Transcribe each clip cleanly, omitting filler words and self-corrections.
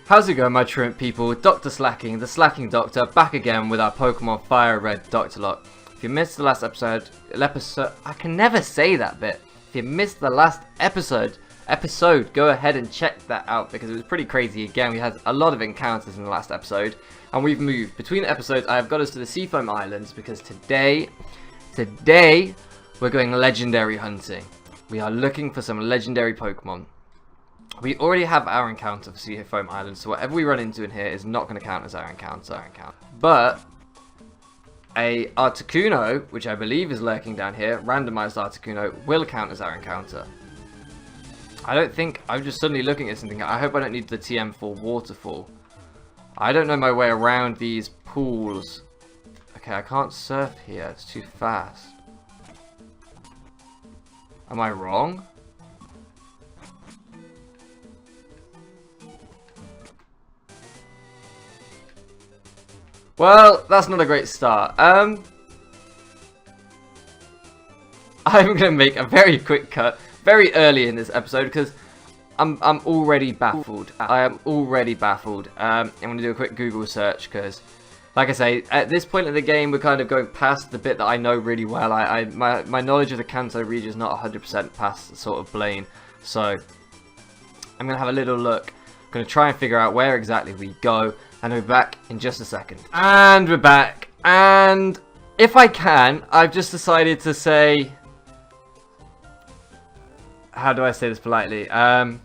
How's it going, my truant people? Dr. Slacking, the Slacking Doctor, back again with our Pokemon Fire Red Nuzlocke. If you missed the last episode, I can never say that bit. If you missed the last episode, go ahead and check that out because it was pretty crazy. Again, we had a lot of encounters in the last episode, and we've moved between the episodes. I have got us to the Seafoam Islands because today we're going legendary hunting. We are looking for some legendary Pokemon. We already have our encounter for Seafoam Islands, so whatever we run into in here is not going to count as our encounter. But a Articuno, which I believe is lurking down here, randomized Articuno, will count as our encounter. I don't think, I'm just suddenly looking at something, I hope I don't need the TM for Waterfall. I don't know my way around these pools. Okay, I can't surf here, it's too fast. Am I wrong? Well, that's not a great start. I'm going to make a very quick cut, very early in this episode, because I'm already baffled. I am already baffled. I'm going to do a quick Google search, because, like I say, at this point in the game, we're kind of going past the bit that I know really well. My knowledge of the Kanto region is not 100% past the sort of Blaine, so I'm going to have a little look. I'm going to try and figure out where exactly we go. And we're back in just a second. And we're back. And if I can, I've just decided to say... How do I say this politely? Oh,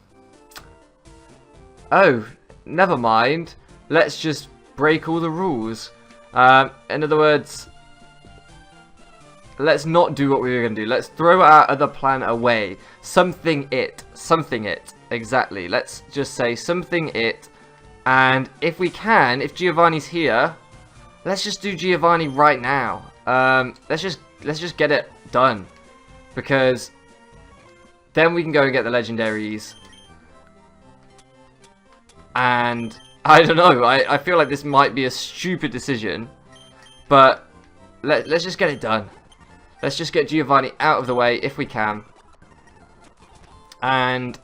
never mind. Let's just break all the rules. In other words, let's not do what we were going to do. Let's throw our other plan away. Something it. Exactly. Let's just say something it. And if we can, if Giovanni's here, let's just do Giovanni right now. Let's just get it done, because then we can go and get the legendaries. And I don't know. I feel like this might be a stupid decision, but let's just get it done. Let's just get Giovanni out of the way if we can. And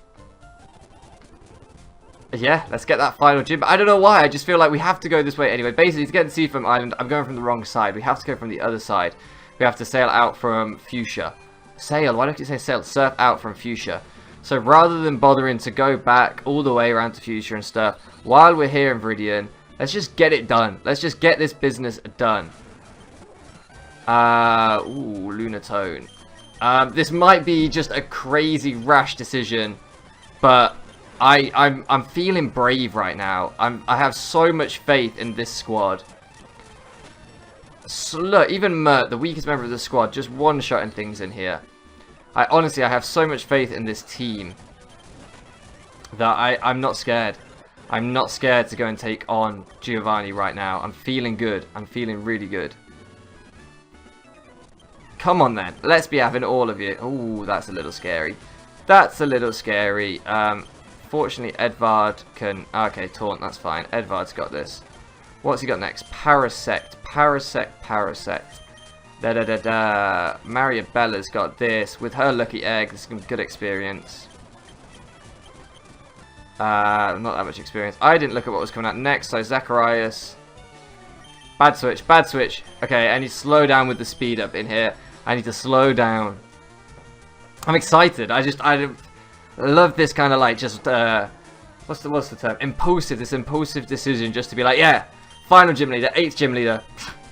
yeah, let's get that final gym. I don't know why, I just feel like we have to go this way anyway. Basically, to get to Seafoam Island, I'm going from the wrong side. We have to go from the other side. We have to sail out from Fuchsia. Sail? Why don't you say sail? Surf out from Fuchsia. So rather than bothering to go back all the way around to Fuchsia and stuff, while we're here in Viridian, let's just get it done. Let's just get this business done. Ooh, Lunatone. This might be just a crazy rash decision, but I'm feeling brave right now. I have so much faith in this squad. Look, even Mert, the weakest member of the squad, just one-shotting things in here. Honestly, I have so much faith in this team that I'm not scared. I'm not scared to go and take on Giovanni right now. I'm feeling good. I'm feeling really good. Come on then. Let's be having all of you. Ooh, that's a little scary. That's a little scary. Fortunately, Edvard can... Okay, Taunt, that's fine. Edvard's got this. What's he got next? Parasect. Da-da-da-da. Mariabella's got this. With her lucky egg, this is some good experience. Not that much experience. I didn't look at what was coming out next, so Zacharias. Bad switch. Okay, I need to slow down with the speed up in here. I need to slow down. I'm excited. I love this kind of like just what's the term? Impulsive. This impulsive decision just to be like, yeah, final gym leader, 8th gym leader.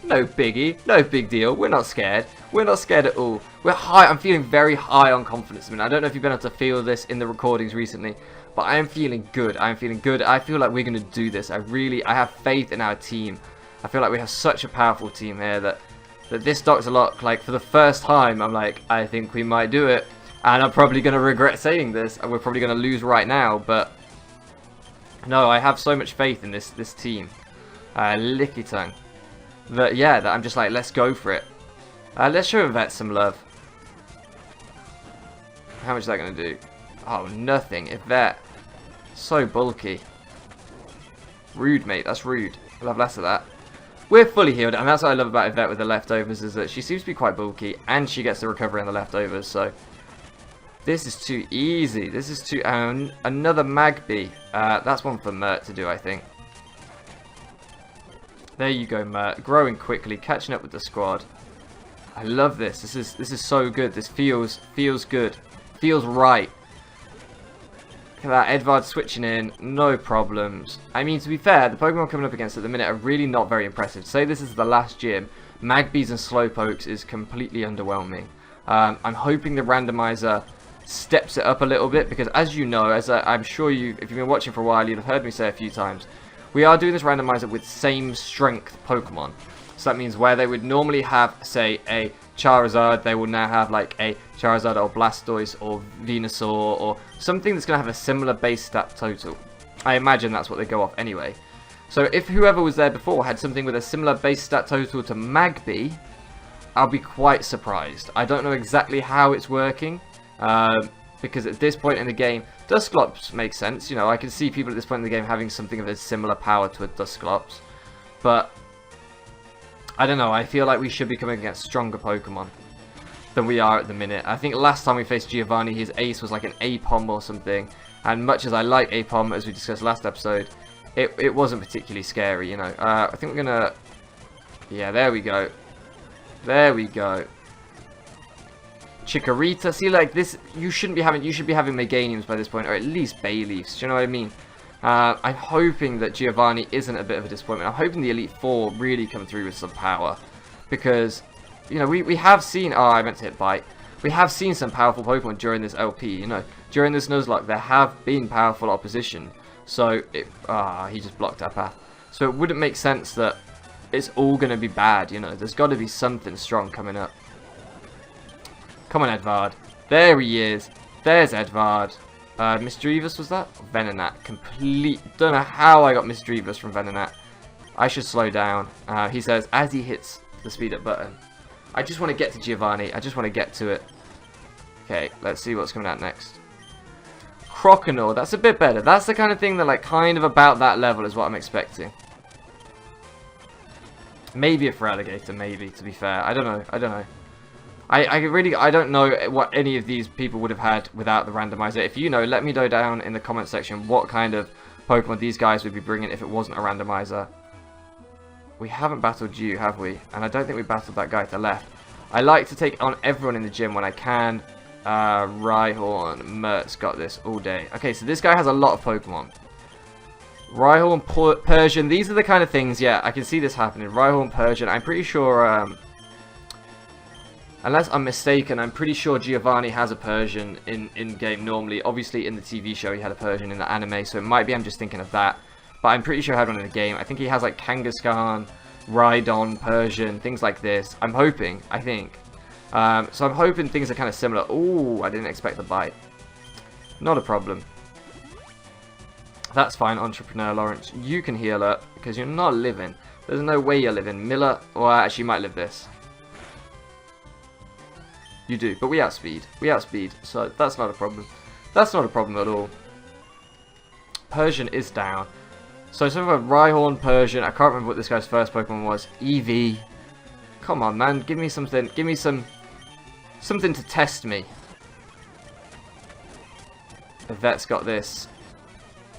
No biggie, no big deal. We're not scared. We're not scared at all. We're high. I'm feeling very high on confidence. I mean, I don't know if you've been able to feel this in the recordings recently, but I am feeling good. I feel like we're gonna do this. I have faith in our team. I feel like we have such a powerful team here that this Dr. Locke, like for the first time, I'm like, I think we might do it. And I'm probably going to regret saying this, and we're probably going to lose right now, but no, I have so much faith in this team. Licky tongue. That I'm just like, let's go for it. Let's show Yvette some love. How much is that going to do? Oh, nothing. Yvette. So bulky. Rude, mate. That's rude. I'll have less of that. We're fully healed, and that's what I love about Yvette with the leftovers, is that she seems to be quite bulky, and she gets the recovery on the leftovers, so This is too easy. This is too... another Magby. That's one for Mert to do, I think. There you go, Mert. Growing quickly, catching up with the squad. I love this. This is so good. This feels good. Feels right. Look at that. Edvard switching in. No problems. I mean, to be fair, the Pokemon coming up against at the minute are really not very impressive. To say this is the last gym, Magbys and Slowpokes is completely underwhelming. I'm hoping the randomizer steps it up a little bit, because as you know, as I'm sure if you've been watching for a while, you've heard me say a few times, we are doing this randomizer with same strength Pokemon. So that means where they would normally have, say, a Charizard, they will now have like a Charizard or Blastoise or Venusaur or something that's going to have a similar base stat total. I imagine that's what they go off anyway. So if whoever was there before had something with a similar base stat total to Magby, I'll be quite surprised. I don't know exactly how it's working, because at this point in the game, Dusclops makes sense. You know, I can see people at this point in the game having something of a similar power to a Dusclops, but I don't know, I feel like we should be coming against stronger Pokemon than we are at the minute. I think last time we faced Giovanni, his ace was like an Apom or something, and much as I like Apom, as we discussed last episode, it wasn't particularly scary, you know. I think we're gonna... Yeah, there we go. There we go. Chikorita. See, like this, you should be having Meganiums by this point, or at least Bayleafs. Do you know what I mean? I'm hoping that Giovanni isn't a bit of a disappointment. I'm hoping the Elite Four really come through with some power, because, you know, we have seen... Oh, I meant to hit Bite. We have seen some powerful Pokemon during this LP. You know, during this Nuzlocke, there have been powerful opposition. So he just blocked our path. So it wouldn't make sense that it's all going to be bad. You know, there's got to be something strong coming up. Come on, Edvard. There he is. There's Edvard. Misdreavus was that? Venonat. Don't know how I got Misdreavus from Venonat. I should slow down. He says as he hits the speed up button. I just want to get to Giovanni. I just want to get to it. Okay, let's see what's coming out next. Croconaw. That's a bit better. That's the kind of thing that, like, kind of about that level is what I'm expecting. Maybe a Feraligatr, maybe, to be fair. I don't know. I don't know. I don't know what any of these people would have had without the randomizer. If you know, let me know down in the comment section what kind of Pokemon these guys would be bringing if it wasn't a randomizer. We haven't battled you, have we? And I don't think we battled that guy to the left. I like to take on everyone in the gym when I can. Rhyhorn, Mert's got this all day. Okay, so this guy has a lot of Pokemon. Rhyhorn, Persian, these are the kind of things, yeah, I can see this happening. Rhyhorn, Persian, I'm pretty sure... Unless I'm mistaken, I'm pretty sure Giovanni has a Persian in-game normally. Obviously, in the TV show, he had a Persian in the anime, so it might be I'm just thinking of that. But I'm pretty sure I had one in the game. I think he has, like, Kangaskhan, Rhydon, Persian, things like this. I'm hoping, I think. So I'm hoping things are kind of similar. Ooh, I didn't expect the bite. Not a problem. That's fine, Entrepreneur Lawrence. You can heal up, because you're not living. There's no way you're living. Miller, well, actually, you might live this. You do, but we outspeed. We outspeed, so that's not a problem. That's not a problem at all. Persian is down. So sort of a Rhyhorn, Persian. I can't remember what this guy's first Pokemon was. Eevee. Come on, man. Give me something. Give me something to test me. The vet's got this.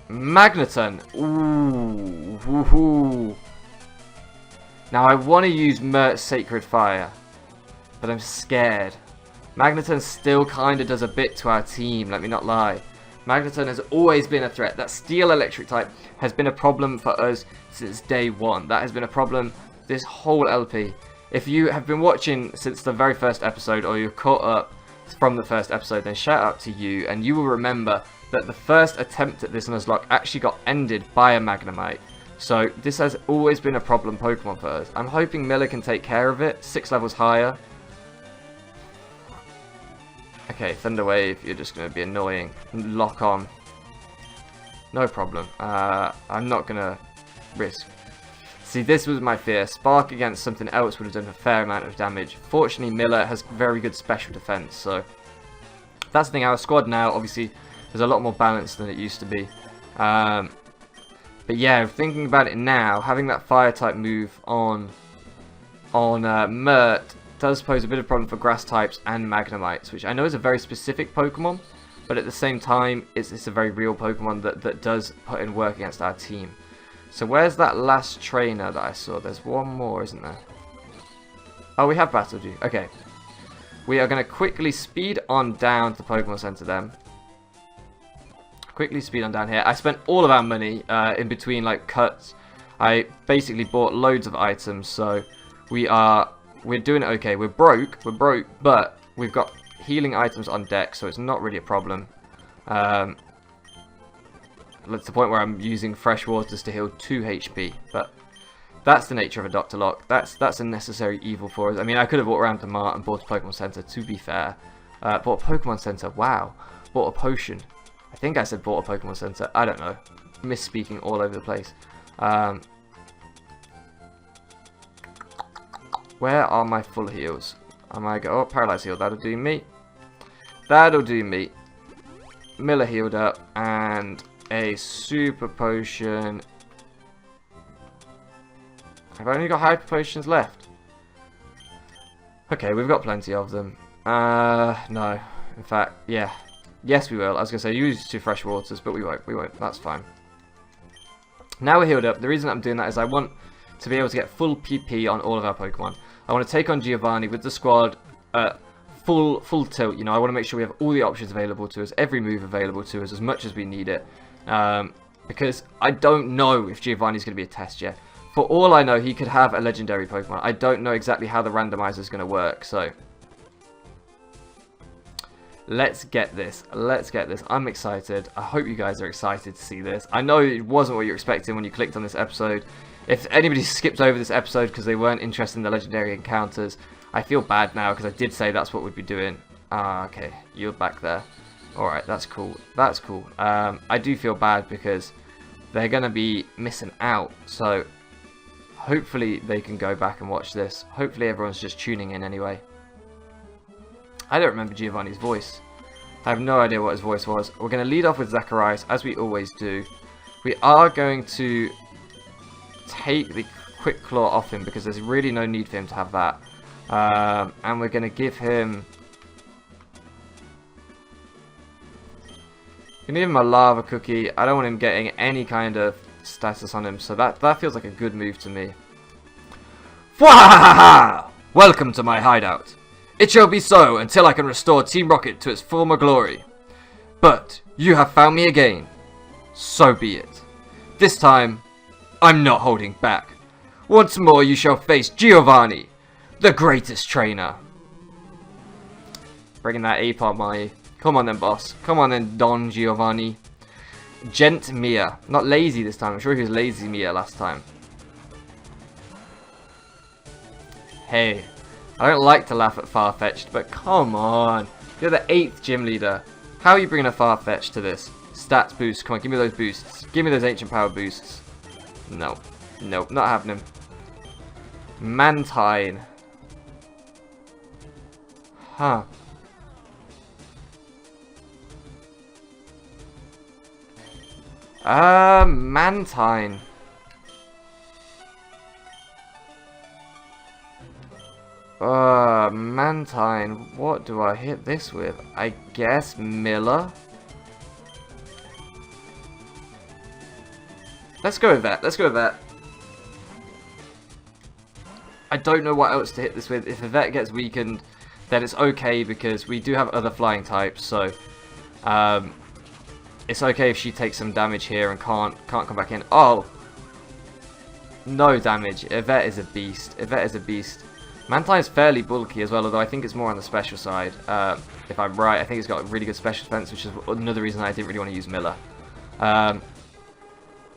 Magneton. Ooh. Woohoo. Now I want to use Mert's Sacred Fire, but I'm scared. Magneton still kind of does a bit to our team, let me not lie. Magneton has always been a threat. That Steel Electric type has been a problem for us since day one. That has been a problem this whole LP. If you have been watching since the very first episode, or you're caught up from the first episode, then shout out to you, and you will remember that the first attempt at this Nuzlocke actually got ended by a Magnemite. So this has always been a problem Pokemon for us. I'm hoping Miller can take care of it, 6 levels higher. Okay, Thunder Wave, you're just going to be annoying. Lock on. No problem. I'm not going to risk. See, this was my fear. Spark against something else would have done a fair amount of damage. Fortunately, Miller has very good special defense, so that's the thing. Our squad now, obviously, is a lot more balanced than it used to be. But yeah, thinking about it now, having that Fire-type move on Mert does pose a bit of problem for grass types and Magnemites, which I know is a very specific Pokemon, but at the same time, it's a very real Pokemon that does put in work against our team. So where's that last trainer that I saw? There's one more, isn't there? Oh, we have battled you. Okay. We are going to quickly speed on down to the Pokemon Center then. Quickly speed on down here. I spent all of our money in between like cuts. I basically bought loads of items, so we're doing it okay. We're broke, but we've got healing items on deck, so it's not really a problem. That's the point where I'm using fresh waters to heal 2 HP, but that's the nature of a Dr. Lock. That's a necessary evil for us. I mean, I could have walked around to Mart and bought a Pokemon Center, to be fair. Bought a Pokemon Center, wow. Bought a potion. I think I said bought a Pokemon Center. I don't know. Misspeaking all over the place. Where are my full heals? Oh, Paralyze heal. That'll do me. That'll do me. Miller healed up. And a super potion. I've only got hyper potions left. Okay, we've got plenty of them. No. In fact, yeah. Yes, we will. I was going to say use 2 fresh waters, but we won't. We won't. That's fine. Now we're healed up. The reason I'm doing that is I want to be able to get full PP on all of our Pokemon. I want to take on Giovanni with the squad full tilt. You know, I want to make sure we have all the options available to us, every move available to us, as much as we need it. Because I don't know if Giovanni's going to be a test yet. For all I know, he could have a legendary Pokemon. I don't know exactly how the randomizer is going to work, so let's get this. Let's get this. I'm excited. I hope you guys are excited to see this. I know it wasn't what you were expecting when you clicked on this episode. If anybody skipped over this episode because they weren't interested in the legendary encounters, I feel bad now because I did say that's what we'd be doing. Ah, okay. You're back there. Alright, that's cool. That's cool. I do feel bad because they're going to be missing out. So hopefully they can go back and watch this. Hopefully everyone's just tuning in anyway. I don't remember Giovanni's voice. I have no idea what his voice was. We're going to lead off with Zacharias, as we always do. We are going to take the Quick Claw off him because there's really no need for him to have that. And we're going to give him... Give him a lava cookie. I don't want him getting any kind of status on him, so that feels like a good move to me. Fwahahaha! Welcome to my hideout. It shall be so until I can restore Team Rocket to its former glory. But you have found me again. So be it. This time, I'm not holding back. Once more you shall face Giovanni, the greatest trainer. Bringing that A-Pod, my... Come on then, boss. Come on then, Don Giovanni. Gent Mia. Not lazy this time. I'm sure he was lazy Mia last time. Hey. I don't like to laugh at Farfetch'd, but come on. You're the 8th gym leader. How are you bringing a Farfetch'd to this? Stats boost. Come on, give me those boosts. Give me those ancient power boosts. No. Nope, not having him. Mantine. Huh. Mantine. Mantine. What do I hit this with? I guess Miller? Let's go with that. Let's go with that. I don't know what else to hit this with. If the vet gets weakened, then it's okay because we do have other flying types, so it's okay if she takes some damage here and can't come back in. Oh! No damage. Yvette is a beast. Yvette is a beast. Mantine is fairly bulky as well, although I think it's more on the special side. If I'm right, I think it's got really good special defense, which is another reason I didn't really want to use Miller.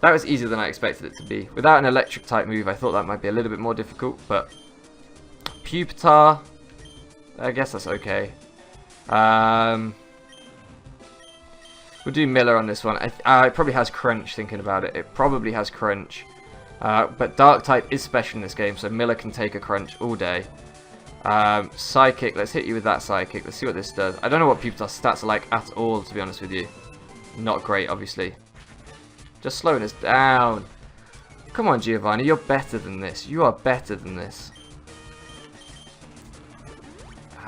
That was easier than I expected it to be. Without an electric type move, I thought that might be a little bit more difficult, but Pupitar, I guess that's okay. We'll do Miller on this one. It probably has Crunch, thinking about it. It probably has Crunch. But Dark type is special in this game, so Miller can take a Crunch all day. Psychic, let's hit you with that Psychic. Let's see what this does. I don't know what Pupitar's stats are like at all, to be honest with you. Not great, obviously. Just slowing us down. Come on, Giovanni, you're better than this. You are better than this.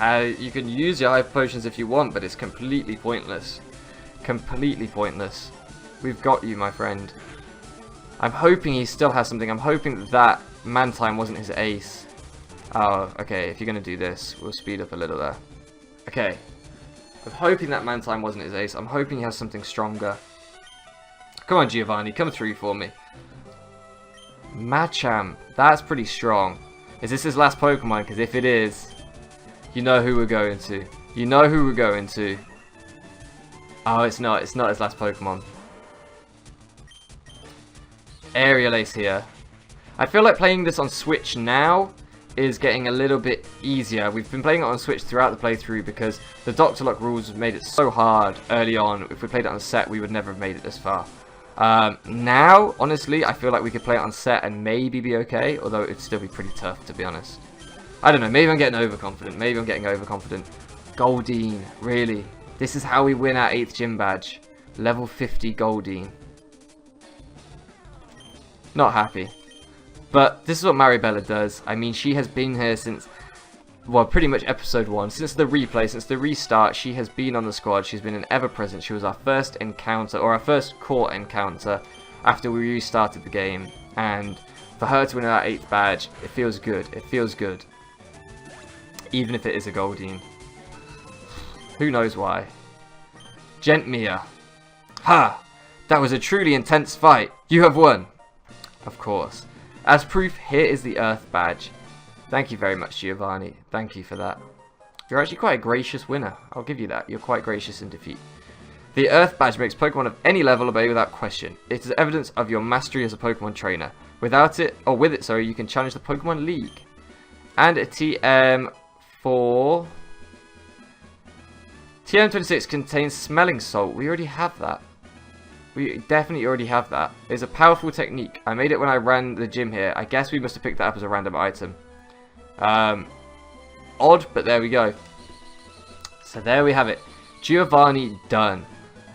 You can use your hyper potions if you want, but it's completely pointless. Completely pointless. We've got you, my friend. I'm hoping he still has something. I'm hoping that that Mantine wasn't his ace. Oh, okay, if you're going to do this, we'll speed up a little there. Okay. I'm hoping that Mantine wasn't his ace. I'm hoping he has something stronger. Come on, Giovanni, come through for me. Machamp. That's pretty strong. Is this his last Pokemon? Because if it is, you know who we're going to. You know who we're going to. Oh, it's not. It's not his last Pokemon. Aerial Ace here. I feel like playing this on Switch now is getting a little bit easier. We've been playing it on Switch throughout the playthrough because the Dr. Lock rules made it so hard early on. If we played it on set, we would never have made it this far. Now, honestly, I feel like we could play it on set and maybe be okay, although it'd still be pretty tough, to be honest. I don't know, maybe I'm getting overconfident. Maybe I'm getting overconfident. Goldeen, really? This is how we win our 8th gym badge. Level 50 Goldeen. Not happy. But this is what Maribella does. I mean, she has been here since, well, pretty much episode 1. Since the replay, since the restart, she has been on the squad. She's been an ever-present. She was our first encounter, or our first court encounter after we restarted the game. And for her to win our 8th badge, it feels good. It feels good. Even if it is a Goldeen. Who knows why. Gentmere. Ha! That was a truly intense fight. You have won. Of course. As proof, here is the Earth badge. Thank you very much, Giovanni. Thank you for that. You're actually quite a gracious winner. I'll give you that. You're quite gracious in defeat. The Earth badge makes Pokemon of any level obey without question. It is evidence of your mastery as a Pokemon trainer. Without it, or with it, sorry, you can challenge the Pokemon League. And a TM for... TM26 contains Smelling Salt. We already have that. We definitely already have that. It's a powerful technique. I made it when I ran the gym here. I guess we must have picked that up as a random item. Odd, but there we go. So there we have it. Giovanni done.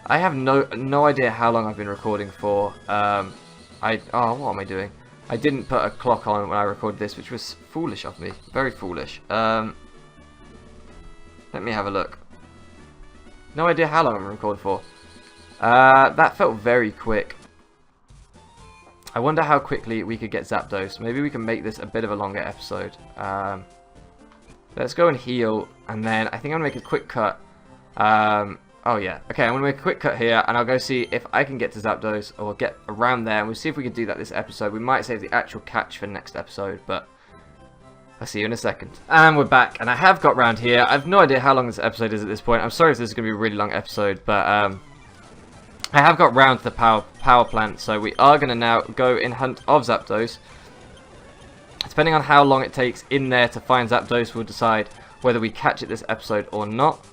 I have no idea how long I've been recording for. Oh, what am I doing? I didn't put a clock on when I recorded this, which was foolish of me. Very foolish. Let me have a look. No idea how long I'm recording for. That felt very quick. I wonder how quickly we could get Zapdos. Maybe we can make this a bit of a longer episode. Let's go and heal, and then I think I'm going to make a quick cut. Oh yeah, okay, I'm going to make a quick cut here, and I'll go see if I can get to Zapdos, or get around there, and we'll see if we can do that this episode. We might save the actual catch for next episode, but I'll see you in a second. And we're back, and I have got round here. I have no idea how long this episode is at this point. I'm sorry if this is going to be a really long episode, but I have got round to the power plant, so we are going to now go in hunt of Zapdos. Depending on how long it takes in there to find Zapdos, we'll decide whether we catch it this episode or not.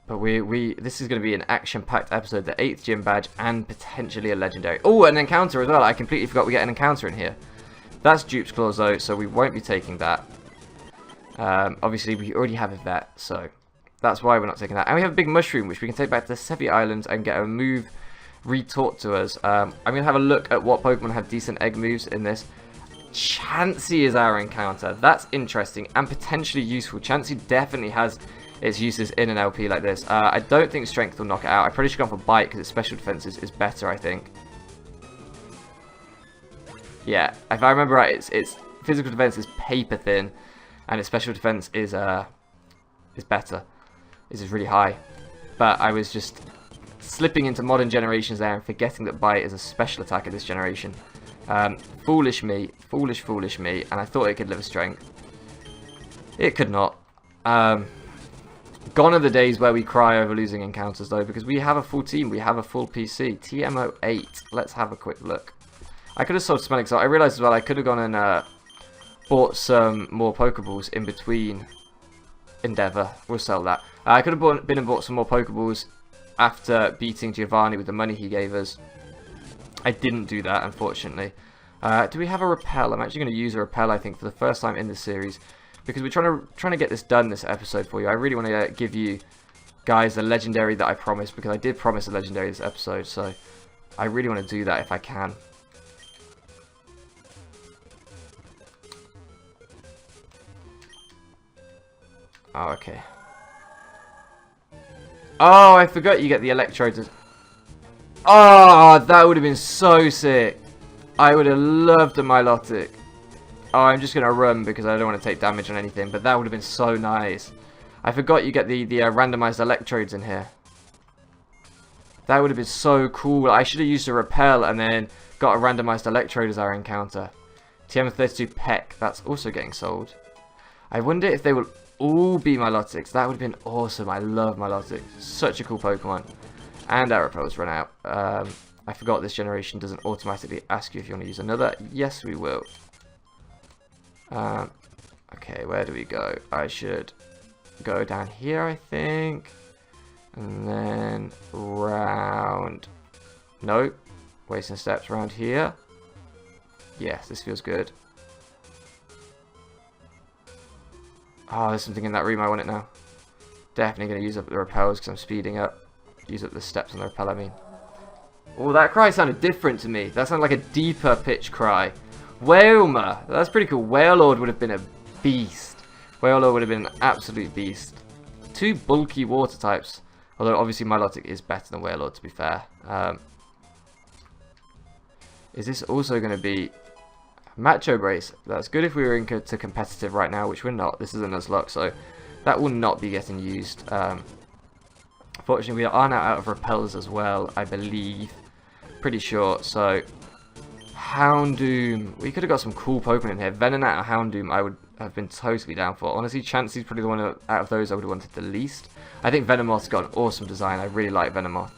But this is going to be an action-packed episode, the 8th gym badge, and potentially a legendary. Oh, an encounter as well. I completely forgot we get an encounter in here. That's Dupe's Claws though, so we won't be taking that. Obviously, we already have a vet, so that's why we're not taking that. And we have a big mushroom, which we can take back to the Sevi Islands and get a move retaught to us. I'm going to have a look at what Pokemon have decent egg moves in this. Chansey is our encounter. That's interesting and potentially useful. Chansey definitely has its uses in an LP like this. I don't think Strength will knock it out. I probably should go for Bite because its special defense is better, I think. Yeah, if I remember right, its physical defense is paper thin, and its special defense is better. This is really high. But I was just slipping into modern generations there and forgetting that Bite is a special attack in this generation. Foolish me, foolish me, and I thought it could live a Strength. It could not. Gone are the days where we cry over losing encounters though, because we have a full team, we have a full PC. TMO8, let's have a quick look. I could have sold Smelling Salt. I realised as well I could have gone and bought some more Pokeballs in between Endeavour. We'll sell that. I could have been and bought some more Pokeballs after beating Giovanni with the money he gave us. I didn't do that, unfortunately. Do we have a Repel? I'm actually going to use a Repel, I think, for the first time in this series, because we're trying to get this done this episode for you. I really want to give you guys the legendary that I promised, because I did promise a legendary this episode, so I really want to do that if I can. Oh, okay. Oh, I forgot you get the electrodes. Oh, that would have been so sick. I would have loved a Milotic. Oh, I'm just going to run because I don't want to take damage on anything. But that would have been so nice. I forgot you get the randomized electrodes in here. That would have been so cool. I should have used a repel and then got a randomized electrode as our encounter. TM32 Peck. That's also getting sold. I wonder if they will all be Milotics. That would have been awesome. I love Milotics. Such a cool Pokemon. And our repels run out. I forgot this generation doesn't automatically ask you if you want to use another. Yes, we will. Okay, where do we go? I should go down here, I think. And then round. Nope. Wasting steps around here. Yes, this feels good. Oh, there's something in that room. I want it now. Definitely going to use up the repels because I'm speeding up. Use up the steps on the repel, I mean. Oh, that cry sounded different to me. That sounded like a deeper pitch cry. Wailmer. That's pretty cool. Wailord would have been a beast. Wailord would have been an absolute beast. Two bulky water types. Although, obviously, Milotic is better than Wailord, to be fair. Is this also going to be Macho Brace? That's good if we were into competitive right now, which we're not. This is a Nuzlocke, so that will not be getting used. Unfortunately, we are now out of repels as well, I believe. Pretty sure, so Houndoom. We could have got some cool Pokemon in here. Venonat or Houndoom I would have been totally down for. Honestly, Chansey's probably the one out of those I would have wanted the least. I think Venomoth's got an awesome design. I really like Venomoth.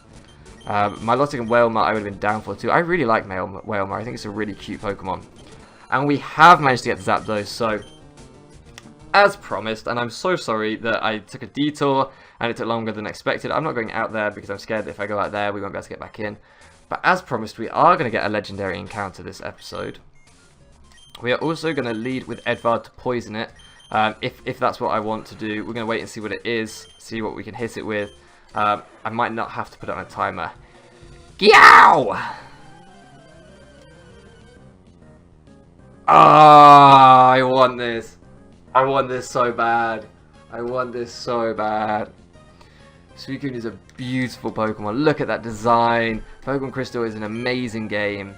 Milotic and Wailmer I would have been down for too. I really like Wailmer. I think it's a really cute Pokemon. And we have managed to get the Zapdos, so as promised, and I'm so sorry that I took a detour and it took longer than expected. I'm not going out there because I'm scared that if I go out there we won't be able to get back in. But as promised, we are going to get a legendary encounter this episode. We are also going to lead with Edvard to poison it. If that's what I want to do. We're going to wait and see what it is. See what we can hit it with. I might not have to put it on a timer. Yow! Ah, I want this. I want this so bad. I want this so bad. Suicune is a beautiful Pokemon. Look at that design. Pokemon Crystal is an amazing game.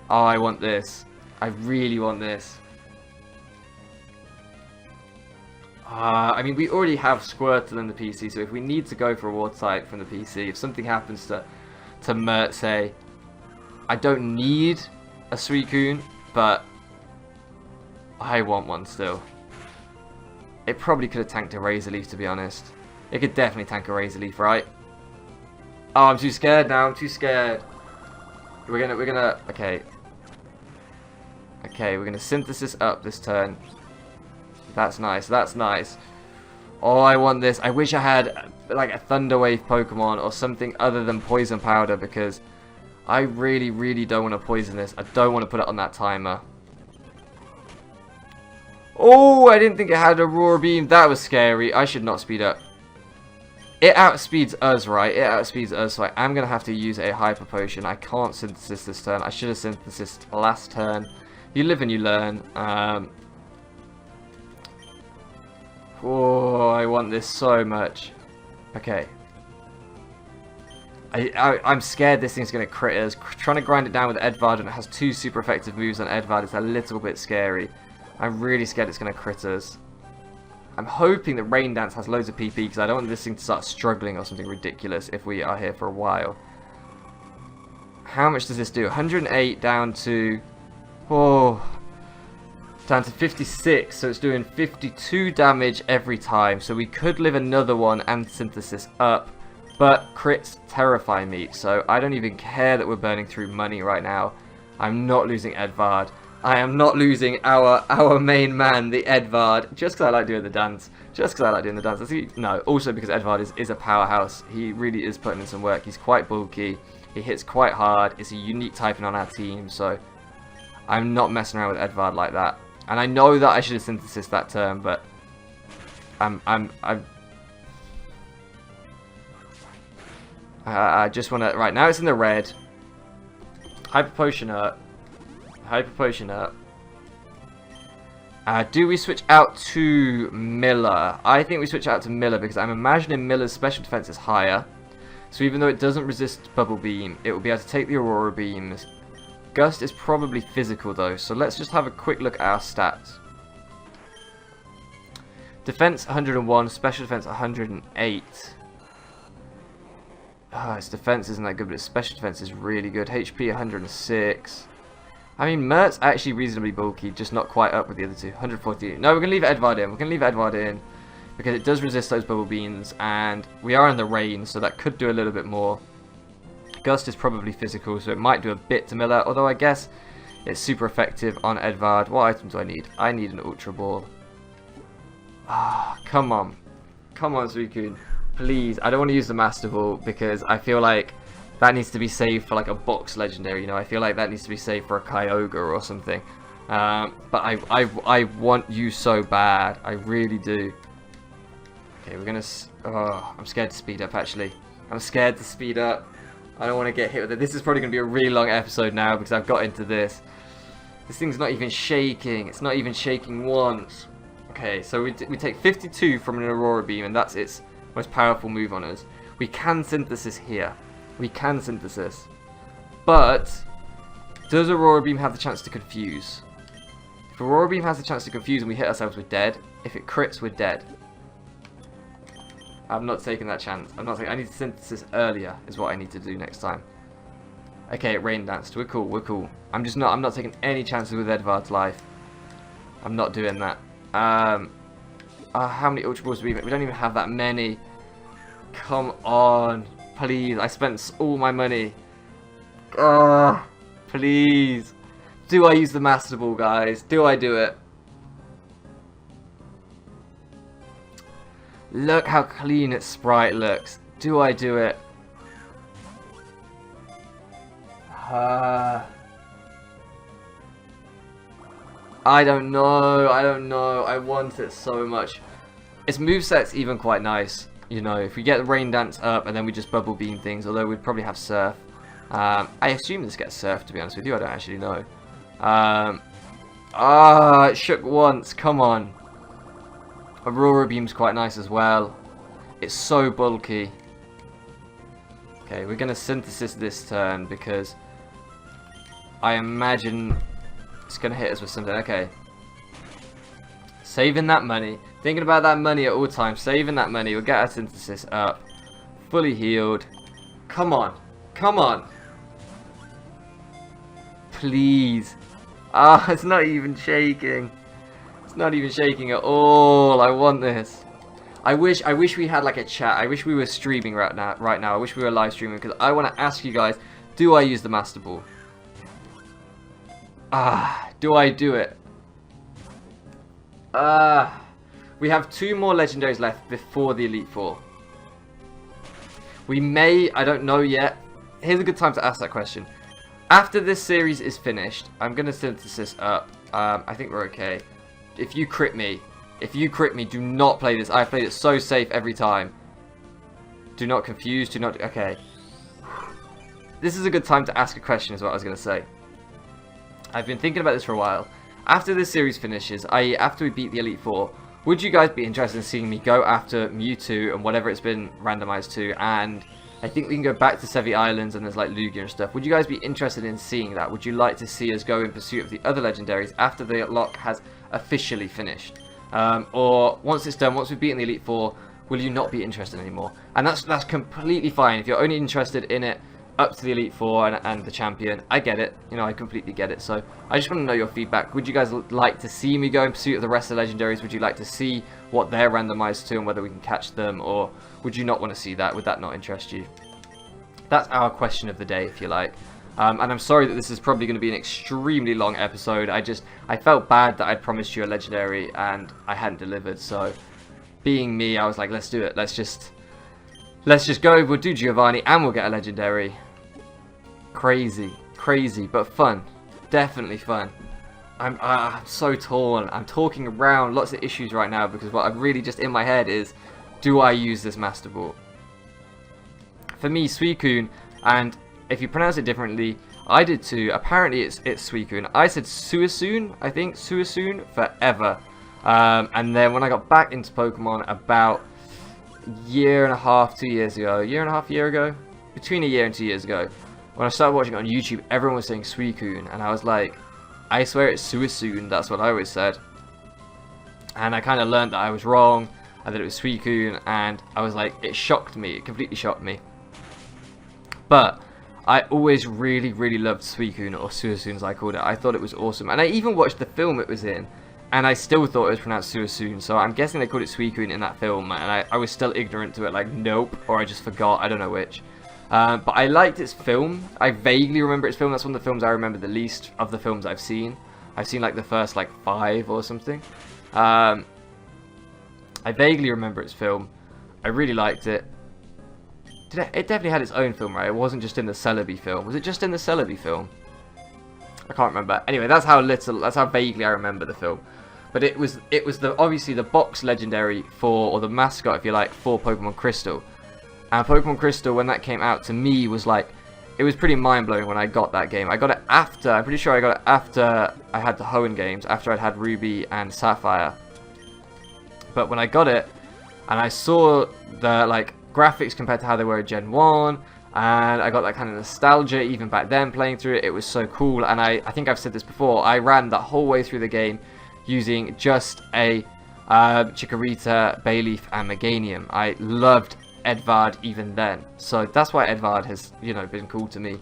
Oh, I want this. I really want this. I mean, we already have Squirtle in the PC, so if we need to go for a water type from the PC, if something happens to Mert, say, I don't need a Suicune, but I want one still. It probably could have tanked a Razor Leaf, to be honest. It could definitely tank a Razor Leaf, right? Oh, I'm too scared now. I'm too scared. We're gonna. Okay. Okay, we're gonna Synthesis up this turn. That's nice. That's nice. Oh, I want this. I wish I had like a Thunder Wave Pokemon or something other than Poison Powder because I really, really don't want to poison this. I don't want to put it on that timer. Oh, I didn't think it had a Roar Beam. That was scary. I should not speed up. It outspeeds us, right? It outspeeds us, so I am going to have to use a Hyper Potion. I can't Synthesis this turn. I should have Synthesis last turn. You live and you learn. Oh, I want this so much. Okay. I'm scared this thing's going to crit us. Trying to grind it down with Edvard and it has two super effective moves on Edvard is a little bit scary. I'm really scared it's going to crit us. I'm hoping that Rain Dance has loads of PP because I don't want this thing to start struggling or something ridiculous if we are here for a while. How much does this do? 108 down to... Oh... Down to 56, so it's doing 52 damage every time. So we could live another one and Synthesis up. But crits terrify me, so I don't even care that we're burning through money right now. I'm not losing Edvard. I am not losing our main man, the Edvard, just because I like doing the dance. Just because I like doing the dance. No, also because Edvard is a powerhouse. He really is putting in some work. He's quite bulky. He hits quite hard. It's a unique typing on our team, so I'm not messing around with Edvard like that. And I know that I should have Synthesis that turn, but I just want to... Right, now it's in the red. Hyper Potion up. Hyper Potion up. Do we switch out to Miller? I think we switch out to Miller because I'm imagining Miller's special defense is higher. So even though it doesn't resist Bubble Beam, it will be able to take the Aurora Beams. Gust is probably physical though, so let's just have a quick look at our stats. Defense 101, special defense 108. Its defense isn't that good, but its special defense is really good. HP 106. I mean, Mert's actually reasonably bulky, just not quite up with the other two. 140. No, we're going to leave Edvard in. We're going to leave Edvard in because it does resist those bubble beams, and we are in the rain, so that could do a little bit more. Gust is probably physical, so it might do a bit to Miller, although I guess it's super effective on Edvard. What item do I need? I need an Ultra Ball. Ah, come on. Come on, Suicune. Please. I don't want to use the Master Ball because I feel like that needs to be saved for like a box legendary, you know. I feel like that needs to be saved for a Kyogre or something. But I want you so bad. I really do. Okay, we're gonna. Oh, I'm scared to speed up. Actually, I'm scared to speed up. I don't want to get hit with it. This is probably gonna be a really long episode now because I've got into this. This thing's not even shaking. It's not even shaking once. Okay, so we take 52 from an Aurora Beam, and that's its most powerful move on us. We can Synthesis here. We can Synthesis. But does Aurora Beam have the chance to confuse? If Aurora Beam has the chance to confuse and we hit ourselves, we're dead. If it crits, we're dead. I'm not taking that chance. I'm not taking. I need to Synthesis earlier is what I need to do next time. Okay, it Rain Danced. We're cool. We're cool. I'm not taking any chances with Edvard's life. I'm not doing that. How many Ultra Balls do we make? We don't even have that many. Come on. Please. I spent all my money. Please. Do I use the Master Ball, guys? Do I do it? Look how clean its sprite looks. Do I do it? I don't know. I don't know. I want it so much. Its moveset's even quite nice. You know, if we get the Rain Dance up and then we just Bubble Beam things, although we'd probably have Surf. I assume this gets Surf, to be honest with you. I don't actually know. It shook once. Come on. Aurora Beam's quite nice as well. It's so bulky. Okay, we're going to Synthesis this turn because I imagine it's going to hit us with something. Okay. Saving that money. Thinking about that money at all times. Saving that money. We'll get our Synthesis up. Fully healed. Come on. Come on. Please. It's not even shaking. It's not even shaking at all. I want this. I wish we had like a chat. I wish we were streaming right now. I wish we were live streaming because I want to ask you guys, do I use the Master Ball? Do I do it? We have 2 more legendaries left before the Elite Four. We may, I don't know yet. Here's a good time to ask that question. After this series is finished, I'm going to Synthesis up. I think we're okay. If you crit me, do not play this. I've played it so safe every time. Do not confuse, do not... Okay. This is a good time to ask a question is what I was going to say. I've been thinking about this for a while. After this series finishes, i.e. after we beat the Elite Four, would you guys be interested in seeing me go after Mewtwo and whatever it's been randomized to, and I think we can go back to Sevi Islands and there's like Lugia and stuff. Would you guys be interested in seeing that? Would you like to see us go in pursuit of the other legendaries after the lock has officially finished? Or once it's done, once we've beaten the Elite Four, will you not be interested anymore? And that's completely fine. If you're only interested in it up to the Elite Four and the champion, I get it. You know, I completely get it. So I just want to know your feedback. Would you guys like to see me go in pursuit of the rest of the legendaries? Would you like to see what they're randomized to and whether we can catch them? Or would you not want to see that? Would that not interest you? That's our question of the day, if you like. And I'm sorry that this is probably going to be an extremely long episode. I felt bad that I'd promised you a legendary and I hadn't delivered. So being me, I was like, let's do it. Let's just go. We'll do Giovanni and we'll get a legendary. Crazy, but fun. Definitely fun. I'm so torn. I'm talking around lots of issues right now because what I'm really just in my head is, do I use this Master Ball? For me, Suicune, and if you pronounce it differently, I did too. Apparently it's Suicune. I said Suicune, I think. Suicune forever. And then when I got back into Pokemon about a year and a half, 2 years ago. Year ago? Between a year and 2 years ago. When I started watching it on YouTube, everyone was saying Suicune. And I was like, I swear it's Suicune. That's what I always said. And I kind of learned that I was wrong. I thought it was Suicune. And I was like, it shocked me. It completely shocked me. But I always really, really loved Suicune, or Suicune as I called it. I thought it was awesome. And I even watched the film it was in, and I still thought it was pronounced Suicune. So I'm guessing they called it Suicune in that film, and I was still ignorant to it, like, nope, or I just forgot, I don't know which. But I liked its film. I vaguely remember its film. That's one of the films I remember the least of the films I've seen. I've seen, like, the first, like, 5 or something. I vaguely remember its film. I really liked it. It definitely had its own film, right? It wasn't just in the Celebi film. Was it just in the Celebi film? I can't remember. Anyway, that's how vaguely I remember the film. But it was obviously the box legendary for, or the mascot, if you like, for Pokemon Crystal. And Pokemon Crystal, when that came out, to me was like, it was pretty mind-blowing when I got that game. I got it after, I'm pretty sure I got it after I had the Hoenn games, after I'd had Ruby and Sapphire. But when I got it, and I saw the, like, graphics compared to how they were in Gen 1, and I got that kind of nostalgia even back then playing through it. It was so cool, and I think I've said this before, I ran that whole way through the game using just a Chikorita, Bayleaf, and Meganium. I loved Edvard even then, so that's why Edvard has, you know, been cool to me,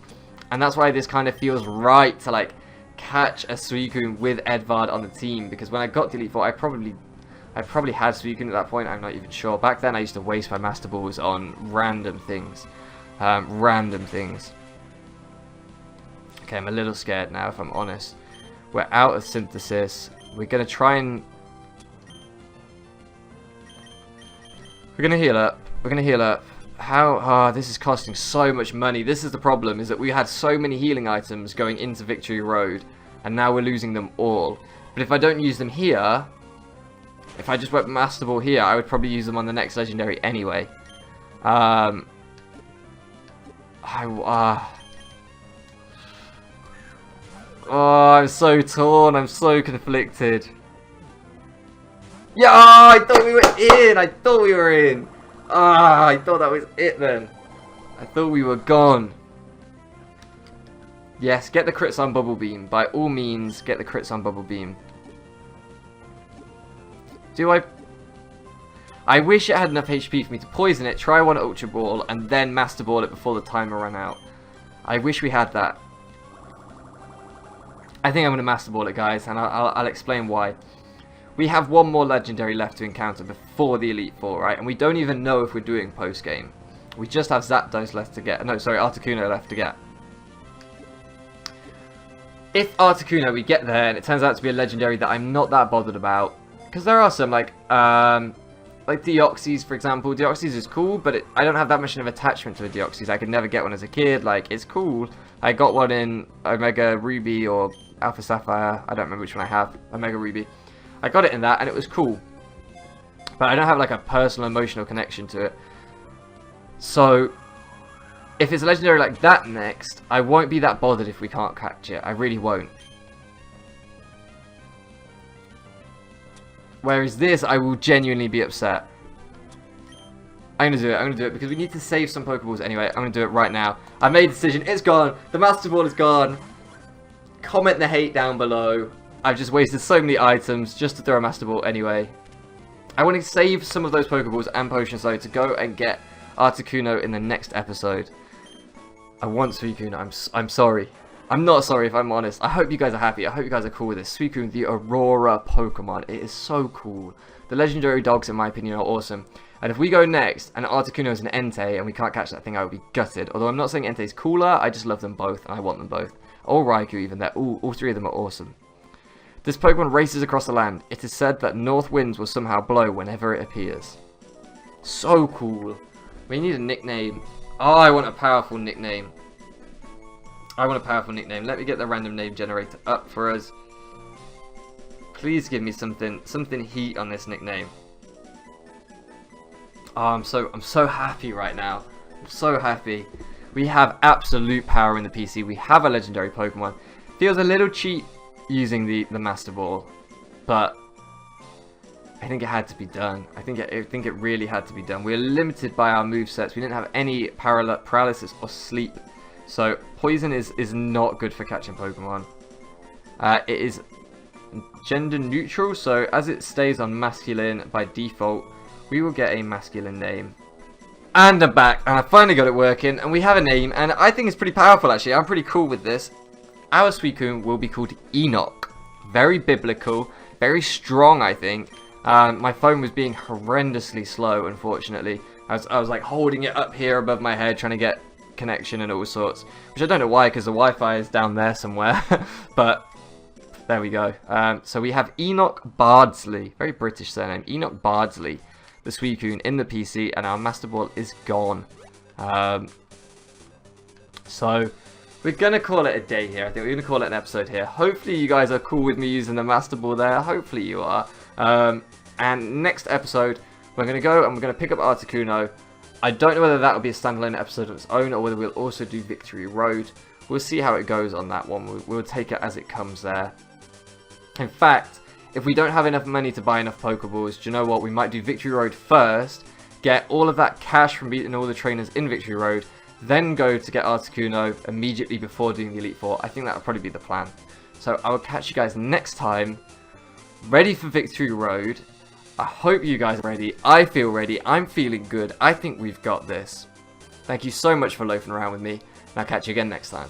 and that's why this kind of feels right to, like, catch a Suicune with Edvard on the team, because when I got to Elite Four, I probably had Suicune at that point, I'm not even sure. Back then I used to waste my Master Balls on random things. Okay, I'm a little scared now, if I'm honest. We're out of Synthesis. We're going to try and... We're going to heal up. How... this is costing so much money. This is the problem, is that we had so many healing items going into Victory Road, and now we're losing them all. But if I don't use them here... If I just went Master Ball here, I would probably use them on the next Legendary anyway. Oh, I'm so torn. I'm so conflicted. Yeah, I thought we were in. I thought we were in. I thought that was it then. I thought we were gone. Yes, get the crits on Bubble Beam. By all means, get the crits on Bubble Beam. I wish it had enough HP for me to poison it, try one Ultra Ball, and then Master Ball it before the timer ran out. I wish we had that. I think I'm going to Master Ball it, guys, and I'll explain why. We have one more Legendary left to encounter before the Elite Four, right? And we don't even know if we're doing post-game. We just have Zapdos left to get. No, sorry, Articuno left to get. If Articuno, we get there, and it turns out to be a Legendary that I'm not that bothered about, because there are some, like Deoxys, for example. Deoxys is cool, but I don't have that much of an attachment to a Deoxys. I could never get one as a kid. Like, it's cool. I got one in Omega Ruby or Alpha Sapphire. I don't remember which one I have. Omega Ruby. I got it in that, and it was cool. But I don't have, like, a personal, emotional connection to it. So, if it's a Legendary like that next, I won't be that bothered if we can't catch it. I really won't. Whereas this, I will genuinely be upset. I'm going to do it because we need to save some Pokeballs anyway. I'm going to do it right now. I made a decision. It's gone. The Master Ball is gone. Comment the hate down below. I've just wasted so many items just to throw a Master Ball anyway. I want to save some of those Pokeballs and Potions though to go and get Articuno in the next episode. I want Suicune. I'm sorry. I'm not sorry if I'm honest. I hope you guys are happy. I hope you guys are cool with this. Suicune, the Aurora Pokemon. It is so cool. The Legendary dogs, in my opinion, are awesome. And if we go next, and Articuno is an Entei, and we can't catch that thing, I would be gutted. Although I'm not saying Entei's cooler, I just love them both, and I want them both. Or Raikou, even. All three of them are awesome. This Pokemon races across the land. It is said that north winds will somehow blow whenever it appears. So cool. We need a nickname. Oh, I want a powerful nickname. Let me get the random name generator up for us. Please give me something heat on this nickname. Oh, I'm so happy right now. I'm so happy. We have absolute power in the PC. We have a legendary Pokemon. Feels a little cheap using the Master Ball, but I think it had to be done. I think it really had to be done. We're limited by our movesets. We didn't have any paralysis or sleep, so poison is not good for catching Pokemon. It is gender neutral, so as it stays on masculine by default, we will get a masculine name. And I'm back, and I finally got it working, and we have a name, and I think it's pretty powerful actually. I'm pretty cool with this. Our Suicune will be called Enoch. Very biblical, very strong, I think. My phone was being horrendously slow, unfortunately. I was like holding it up here above my head, trying to get connection and all sorts. Which I don't know why, because the Wi-Fi is down there somewhere. But there we go. So we have Enoch Bardsley, very British surname. Enoch Bardsley, the Suicune in the PC, and our Master Ball is gone. So we're going to call it a day here. I think we're going to call it an episode here. Hopefully you guys are cool with me using the Master Ball there. Hopefully you are. And next episode, we're going to go and we're going to pick up Articuno. I don't know whether that will be a standalone episode of its own or whether we'll also do Victory Road. We'll see how it goes on that one. We'll take it as it comes there. In fact, if we don't have enough money to buy enough Pokeballs, do you know what? We might do Victory Road first, get all of that cash from beating all the trainers in Victory Road, then go to get Articuno immediately before doing the Elite Four. I think that would probably be the plan. So I will catch you guys next time. Ready for Victory Road. I hope you guys are ready. I feel ready. I'm feeling good. I think we've got this. Thank you so much for loafing around with me, and I'll catch you again next time.